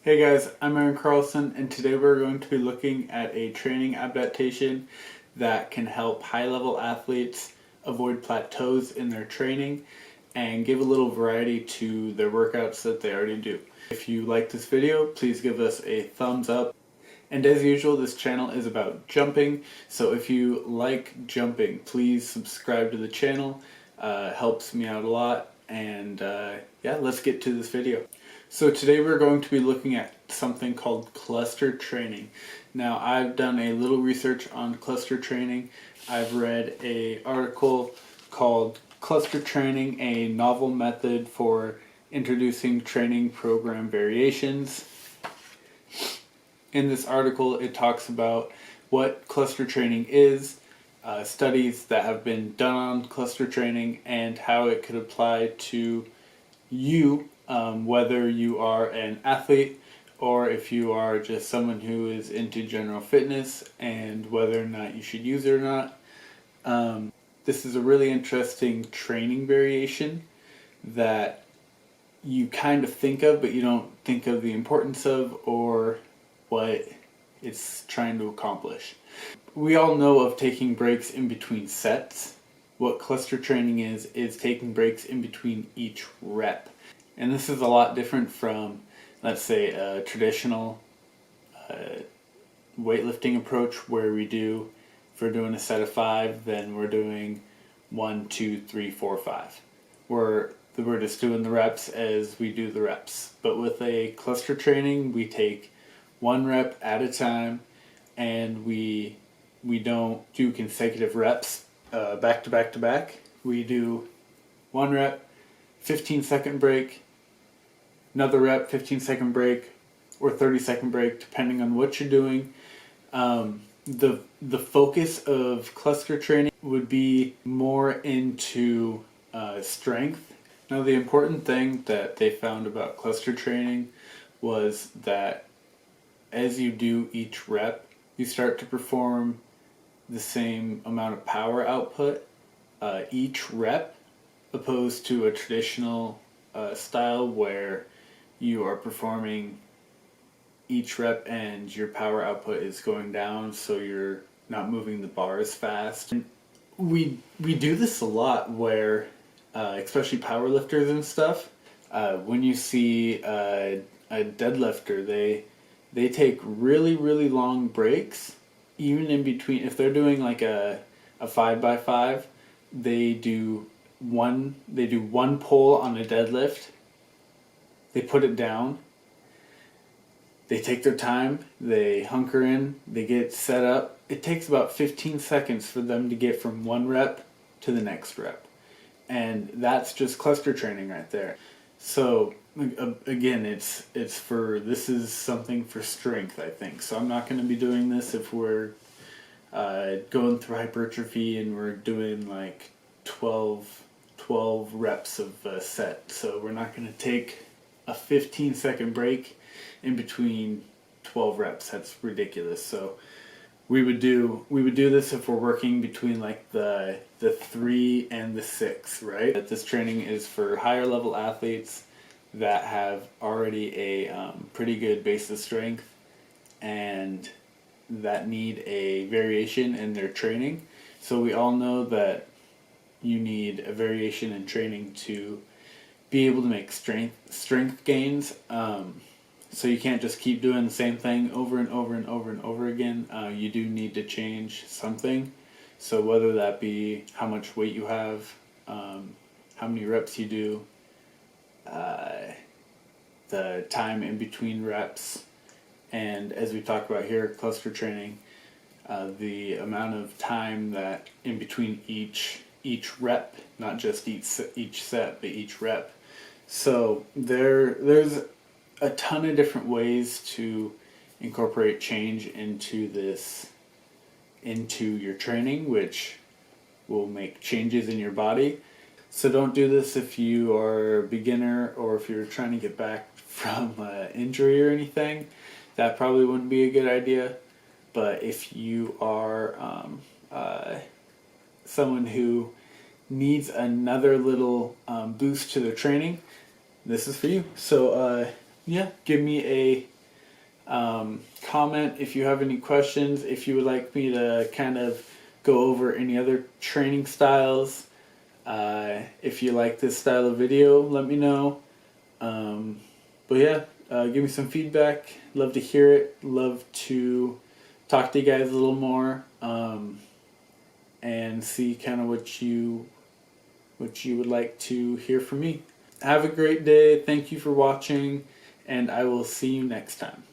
Hey guys, I'm Aaron Carlson, and today we're going to be looking at a training adaptation that can help high-level athletes avoid plateaus in their training and give a little variety to their workouts that they already do. If you like this video, please give us a thumbs up. And as usual, this channel is about jumping, so if you like jumping, please subscribe to the channel. Helps me out a lot, and yeah, let's get to this video. So today we're going to be looking at something called cluster training. Now, I've done a little research on cluster training. I've read an article called Cluster Training, a Novel Method for Introducing Training Program Variations. In this article, it talks about what cluster training is, studies that have been done on cluster training, and how it could apply to you, whether you are an athlete or if you are just someone who is into general fitness, and whether or not you should use it or not. This is a really interesting training variation that you kind of think of, but you don't think of the importance of or what it's trying to accomplish. We all know of taking breaks in between sets. What cluster training is taking breaks in between each rep. And this is a lot different from, let's say, a traditional weightlifting approach where if we're doing a set of 5, then we're doing 1, 2, 3, 4, 5. We're just doing the reps as we do the reps. But with a cluster training, we take 1 rep at a time, and we don't do consecutive reps back to back to back. We do 1 rep, 15-second break, another rep, 15-second break, or 30-second break, depending on what you're doing. The focus of cluster training would be more into strength. Now, the important thing that they found about cluster training was that as you do each rep, you start to perform the same amount of power output each rep, opposed to a traditional style where you are performing each rep and your power output is going down, so you're not moving the bar as fast. And we do this a lot where, especially powerlifters and stuff, when you see a deadlifter, they take really, really long breaks, even in between. If they're doing like a 5x5, they do one pull on a deadlift, they put it down, they take their time, they hunker in, they get set up. It takes about 15 seconds for them to get from 1 rep to the next rep. And that's just cluster training right there. So again, this is something for strength, I think. So I'm not going to be doing this if we're going through hypertrophy and we're doing like 12 reps of a set. So we're not going to take a 15-second break in between 12 reps. That's ridiculous. So we would do this if we're working between like the 3 and the 6, right? That this training is for higher level athletes that have already a pretty good base of strength and that need a variation in their training. So we all know that you need a variation in training to be able to make strength gains. So you can't just keep doing the same thing over and over and over and over again. You do need to change something. So whether that be how much weight you have, how many reps you do, the time in between reps, and as we talk about here, cluster training, the amount of time that in between each rep, not just each set, but each rep. So there's a ton of different ways to incorporate change into your training, which will make changes in your body. So don't do this if you are a beginner or if you're trying to get back from injury or anything. That probably wouldn't be a good idea. But if you are someone who needs another little boost to their training, this is for you. So yeah, give me a Comment if you have any questions, if you would like me to kind of go over any other training styles. If you like this style of video, let me know. But yeah, give me some feedback. Love to hear it. Love to talk to you guys a little more, and see kind of what you would like to hear from me. Have a great day. Thank you for watching, and I will see you next time.